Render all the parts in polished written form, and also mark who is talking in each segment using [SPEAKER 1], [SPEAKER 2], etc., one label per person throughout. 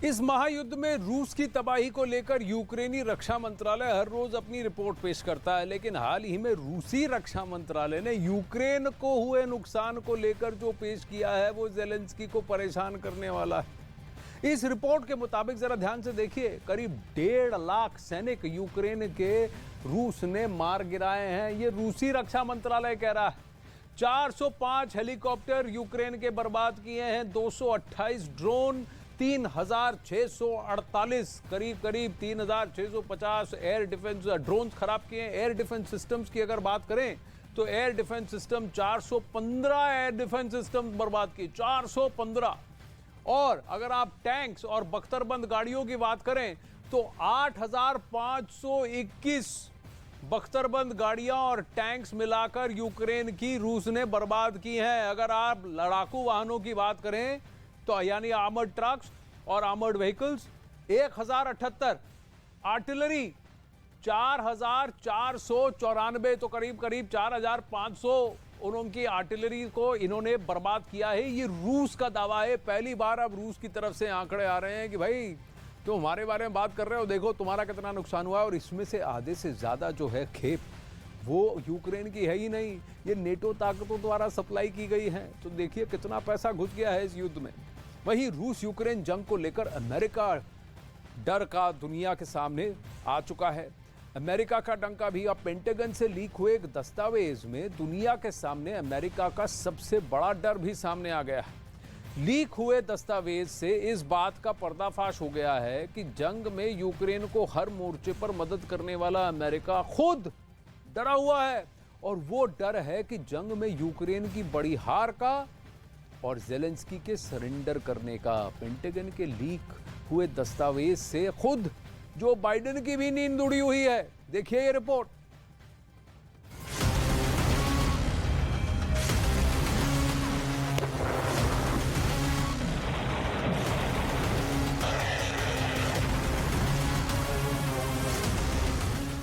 [SPEAKER 1] इस महायुद्ध में रूस की तबाही को लेकर यूक्रेनी रक्षा मंत्रालय हर रोज अपनी रिपोर्ट पेश करता है, लेकिन हाल ही में रूसी रक्षा मंत्रालय ने यूक्रेन को हुए नुकसान को लेकर जो पेश किया है वो ज़ेलेंस्की को परेशान करने वाला है। इस रिपोर्ट के मुताबिक जरा ध्यान से देखिए, करीब 1.5 लाख सैनिक यूक्रेन के रूस ने मार गिराए हैं, ये रूसी रक्षा मंत्रालय कह रहा है। 405 हेलीकॉप्टर यूक्रेन के बर्बाद किए हैं, 228 ड्रोन, 3648 करीब 3650 एयर डिफेंस ड्रोन्स खराब किए हैं। एयर डिफेंस सिस्टम्स की अगर बात करें तो air defence system 415 air defence system बर्बाद किए, 415। और अगर आप टैंक्स और बख्तरबंद गाड़ियों की बात करें तो 8521 बख्तरबंद गाड़ियां और टैंक्स मिलाकर यूक्रेन की रूस ने बर्बाद की हैं। अगर आप लड़ाकू वाहनों की बात करें तो यानी आर्मर्ड ट्रक्स और आर्मर्ड व्हीकल्स 1078, आर्टिलरी 4494, तो करीब 4500 उनकी आर्टिलरी को इन्होंने बर्बाद किया है। ये रूस का दावा है। पहली बार अब रूस की तरफ से आंकड़े आ रहे हैं कि भाई तुम हमारे बारे में बात कर रहे हो, देखो तुम्हारा कितना नुकसान हुआ है। और इसमें से आधे से ज्यादा जो है खेप वो यूक्रेन की है ही नहीं, ये नेटो ताकतों द्वारा सप्लाई की गई है। तो देखिए कितना पैसा घुस गया है इस युद्ध में। वहीं रूस यूक्रेन जंग को लेकर अमेरिका डर का दुनिया के सामने आ चुका है। अमेरिका का डंका भी अब पेंटागन से लीक हुए एक दस्तावेज में दुनिया के सामने अमेरिका का सबसे बड़ा डर भी सामने आ गया है। लीक हुए दस्तावेज से इस बात का पर्दाफाश हो गया है कि जंग में यूक्रेन को हर मोर्चे पर मदद करने वाला अमेरिका खुद डरा हुआ है। और वो डर है कि जंग में यूक्रेन की बड़ी हार का और ज़ेलेंस्की के सरेंडर करने का। पेंटागन के लीक हुए दस्तावेज से खुद जो बाइडेन की भी नींद उड़ी हुई है। देखिए ये रिपोर्ट।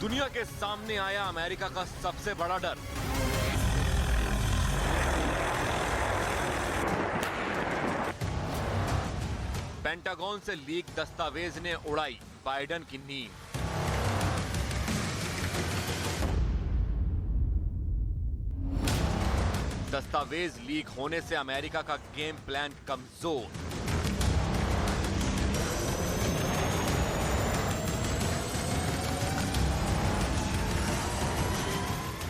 [SPEAKER 2] दुनिया के सामने आया अमेरिका का सबसे बड़ा डर। पेंटागन से लीक दस्तावेज ने उड़ाई बाइडेन की नींद। दस्तावेज लीक होने से अमेरिका का गेम प्लान कमजोर।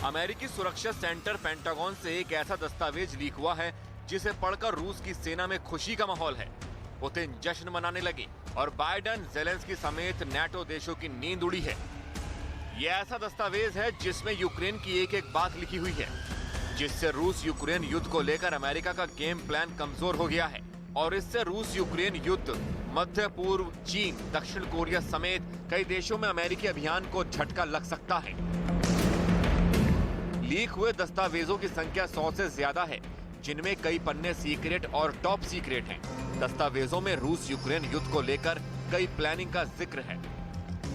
[SPEAKER 2] अमेरिकी सुरक्षा सेंटर पेंटागन से एक ऐसा दस्तावेज लीक हुआ है जिसे पढ़कर रूस की सेना में खुशी का माहौल है। पुतिन जश्न मनाने लगे और बाइडेन, ज़ेलेंस्की समेत नाटो देशों की नींद उड़ी है। यह ऐसा दस्तावेज है जिसमें यूक्रेन की एक एक बात लिखी हुई है, जिससे रूस यूक्रेन युद्ध को लेकर अमेरिका का गेम प्लान कमजोर हो गया है। और इससे रूस यूक्रेन युद्ध, मध्य पूर्व, चीन, दक्षिण कोरिया समेत कई देशों में अमेरिकी अभियान को झटका लग सकता है। लीक हुए दस्तावेजों की संख्या 100 से ज्यादा है, जिनमें कई पन्ने सीक्रेट और टॉप सीक्रेट हैं। दस्तावेजों में रूस यूक्रेन युद्ध को लेकर कई प्लानिंग का जिक्र है।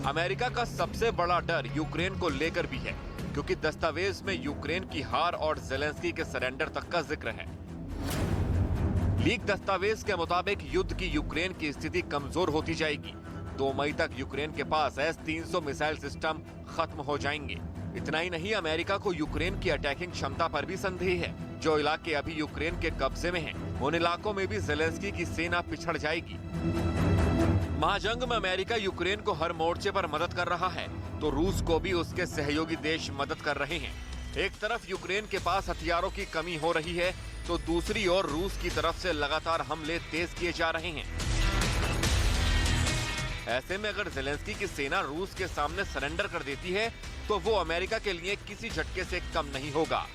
[SPEAKER 2] अमेरिका का सबसे बड़ा डर यूक्रेन को लेकर भी है, क्योंकि दस्तावेज में यूक्रेन की हार और ज़ेलेंस्की के सरेंडर तक का जिक्र है। लीक दस्तावेज के मुताबिक युद्ध की यूक्रेन की स्थिति कमजोर होती जाएगी। 2 मई तक यूक्रेन के पास S-300 मिसाइल सिस्टम खत्म हो जाएंगे। इतना ही नहीं, अमेरिका को यूक्रेन की अटैकिंग क्षमता पर भी संदेह है। जो इलाके अभी यूक्रेन के कब्जे में हैं, उन इलाकों में भी ज़ेलेंस्की की सेना पिछड़ जाएगी। महाजंग में अमेरिका यूक्रेन को हर मोर्चे पर मदद कर रहा है, तो रूस को भी उसके सहयोगी देश मदद कर रहे हैं। एक तरफ यूक्रेन के पास हथियारों की कमी हो रही है, तो दूसरी ओर रूस की तरफ से लगातार हमले तेज किए जा रहे हैं। ऐसे में अगर ज़ेलेंस्की की सेना रूस के सामने सरेंडर कर देती है तो वो अमेरिका के लिए किसी झटके से कम नहीं होगा।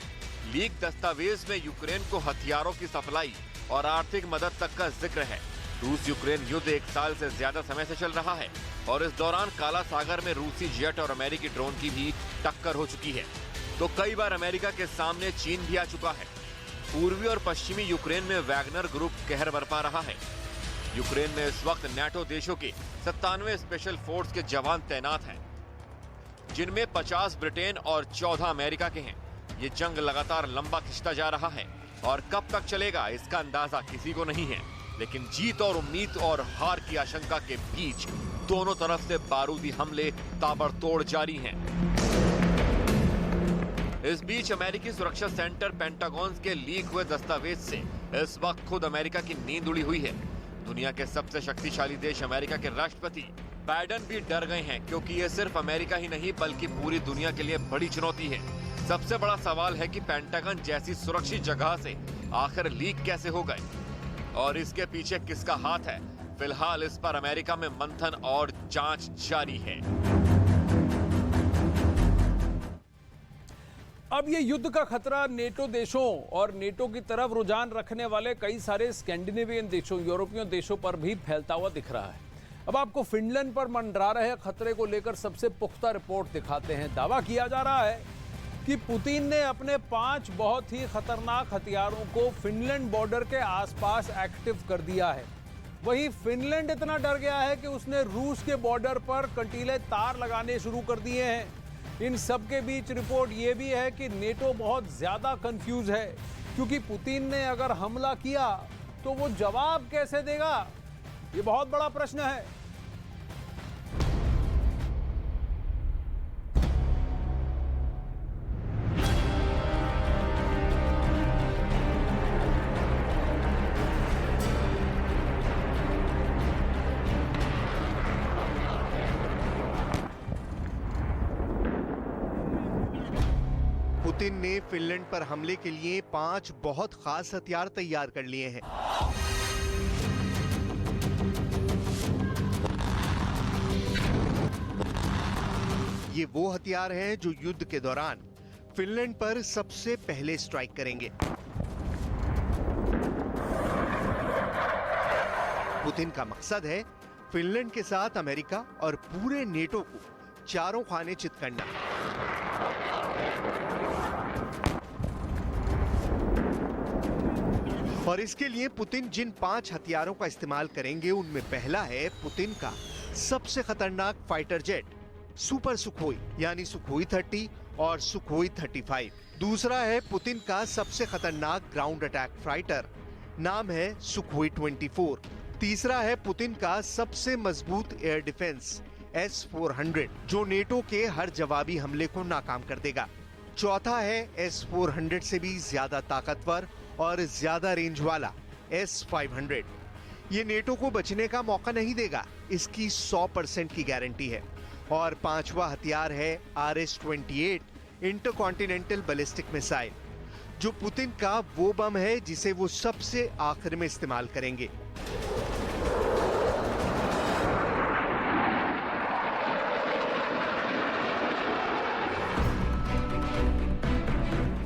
[SPEAKER 2] लीक दस्तावेज में यूक्रेन को हथियारों की सप्लाई और आर्थिक मदद तक का जिक्र है। रूस यूक्रेन युद्ध 1 साल से ज्यादा समय से चल रहा है और इस दौरान काला सागर में रूसी जेट और अमेरिकी ड्रोन की भी टक्कर हो चुकी है। तो कई बार अमेरिका के सामने चीन भी आ चुका है। पूर्वी और पश्चिमी यूक्रेन में वैगनर ग्रुप कहर बरपा रहा है। यूक्रेन में इस वक्त नाटो देशों के 97 स्पेशल फोर्स के जवान तैनात हैं, जिनमें 50 ब्रिटेन और 14 अमेरिका के हैं। ये जंग लगातार लंबा खिंचता जा रहा है और कब तक चलेगा इसका अंदाजा किसी को नहीं है। लेकिन जीत और उम्मीद और हार की आशंका के बीच दोनों तरफ से बारूदी हमले ताबड़तोड़ जारी हैं। इस बीच अमेरिकी सुरक्षा सेंटर पेंटागन के लीक हुए दस्तावेज से इस वक्त खुद अमेरिका की नींद उड़ी हुई है। दुनिया के सबसे शक्तिशाली देश अमेरिका के राष्ट्रपति बाइडेन भी डर गए हैं, क्योंकि ये सिर्फ अमेरिका ही नहीं बल्कि पूरी दुनिया के लिए बड़ी चुनौती है। सबसे बड़ा सवाल है कि पेंटागन जैसी सुरक्षित जगह से आखिर लीक कैसे हो गए और इसके पीछे किसका हाथ है। फिलहाल इस पर अमेरिका में मंथन और जांच जारी है।
[SPEAKER 1] अब ये युद्ध का खतरा नेटो देशों और नेटो की तरफ रुझान रखने वाले कई सारे स्कैंडिनेवियन देशों, यूरोपीय देशों पर भी फैलता हुआ दिख रहा है। अब आपको फिनलैंड पर मंडरा रहे खतरे को लेकर सबसे पुख्ता रिपोर्ट दिखाते हैं। दावा किया जा रहा है कि पुतिन ने अपने 5 बहुत ही खतरनाक हथियारों को फिनलैंड बॉर्डर के आसपास एक्टिव कर दिया है। वहीं फिनलैंड इतना डर गया है कि उसने रूस के बॉर्डर पर कंटीले तार लगाने शुरू कर दिए हैं। इन सब के बीच रिपोर्ट यह भी है कि नेटो बहुत ज्यादा कंफ्यूज है, क्योंकि पुतिन ने अगर हमला किया तो वो जवाब कैसे देगा, ये बहुत बड़ा प्रश्न है।
[SPEAKER 3] पुतिन ने फिनलैंड पर हमले के लिए 5 बहुत खास हथियार तैयार कर लिए हैं। ये वो हथियार हैं जो युद्ध के दौरान फिनलैंड पर सबसे पहले स्ट्राइक करेंगे। पुतिन का मकसद है फिनलैंड के साथ अमेरिका और पूरे नेटो को चारों खाने चित करना। और इसके लिए पुतिन जिन 5 हथियारों का इस्तेमाल करेंगे उनमें पहला है पुतिन का सबसे खतरनाक फाइटर जेट सुपर सुखोई यानी सुखोई 30 और सुखोई 35। दूसरा है पुतिन का सबसे खतरनाक ग्राउंड अटैक फाइटर, नाम है सुखोई 24। तीसरा है पुतिन का सबसे मजबूत एयर डिफेंस S-400 जो नेटो के हर जवाबी हमले को नाकाम कर देगा। चौथा है S-400 से भी ज्यादा ताकतवर और ज्यादा रेंज वाला S-500। ये नेटो को बचने का मौका नहीं देगा, इसकी 100% की गारंटी है। और पांचवा हथियार है RS-28 इंटरकॉन्टिनेंटल बैलिस्टिक मिसाइल, जो पुतिन का वो बम है जिसे वो सबसे आखिर में इस्तेमाल करेंगे।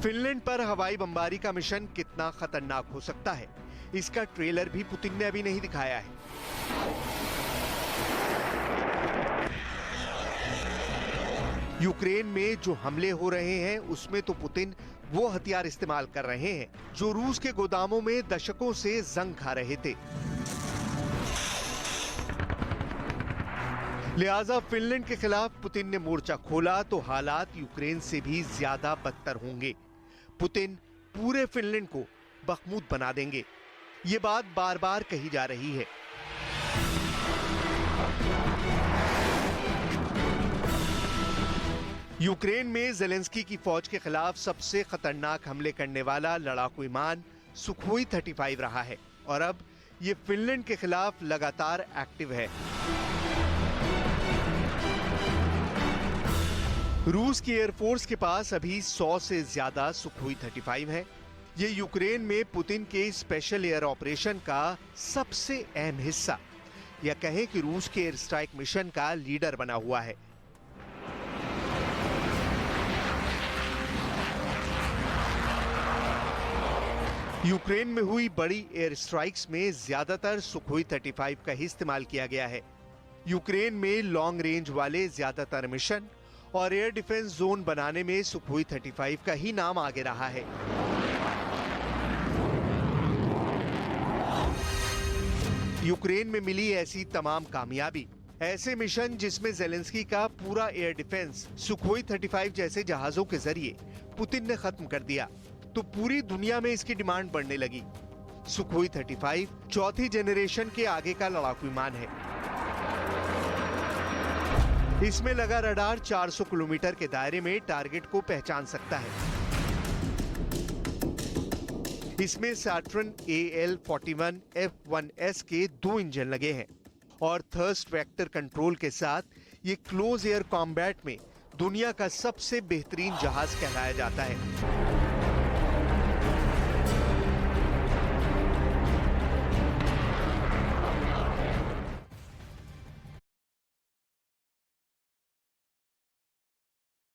[SPEAKER 3] फिनलैंड पर हवाई बमबारी का मिशन कितना खतरनाक हो सकता है, इसका ट्रेलर भी पुतिन ने अभी नहीं दिखाया है। यूक्रेन में जो हमले हो रहे हैं उसमें तो पुतिन वो हथियार इस्तेमाल कर रहे हैं जो रूस के गोदामों में दशकों से जंग खा रहे थे। लिहाजा फिनलैंड के खिलाफ पुतिन ने मोर्चा खोला तो हालात यूक्रेन से भी ज्यादा बदतर होंगे। पुतिन पूरे फिनलैंड को बखमूद बना देंगे, ये बात बार बार कही जा रही है। यूक्रेन में जेलेंस्की की फौज के खिलाफ सबसे खतरनाक हमले करने वाला लड़ाकू विमान सुखोई 35 रहा है और अब ये फिनलैंड के खिलाफ लगातार एक्टिव है। रूस की एयरफोर्स के पास अभी 100 से ज्यादा सुखोई 35 है। ये यूक्रेन में पुतिन के स्पेशल एयर ऑपरेशन का सबसे अहम हिस्सा या कहें कि रूस के एयर स्ट्राइक मिशन का लीडर बना हुआ है। यूक्रेन में हुई बड़ी एयर स्ट्राइक्स में ज्यादातर सुखोई 35 का ही इस्तेमाल किया गया है। यूक्रेन में लॉन्ग रेंज वाले ज्यादातर मिशन और एयर डिफेंस जोन बनाने में सुखोई 35 का ही नाम आगे रहा है। यूक्रेन में मिली ऐसी तमाम कामयाबी, ऐसे मिशन जिसमें जेलेंस्की का पूरा एयर डिफेंस सुखोई 35 जैसे जहाजों के जरिए पुतिन ने खत्म कर दिया, तो पूरी दुनिया में इसकी डिमांड बढ़ने लगी। सुखोई 35 चौथी जनरेशन के आगे का लड़ाकू विमान है। इसमें लगा रडार 400 किलोमीटर के दायरे में टारगेट को पहचान सकता है। इसमें सैटर्न AL-41 F1S के 2 इंजन लगे हैं और थर्स्ट वेक्टर कंट्रोल के साथ ये क्लोज एयर कॉम्बैट में दुनिया का सबसे बेहतरीन जहाज कहलाया जाता है।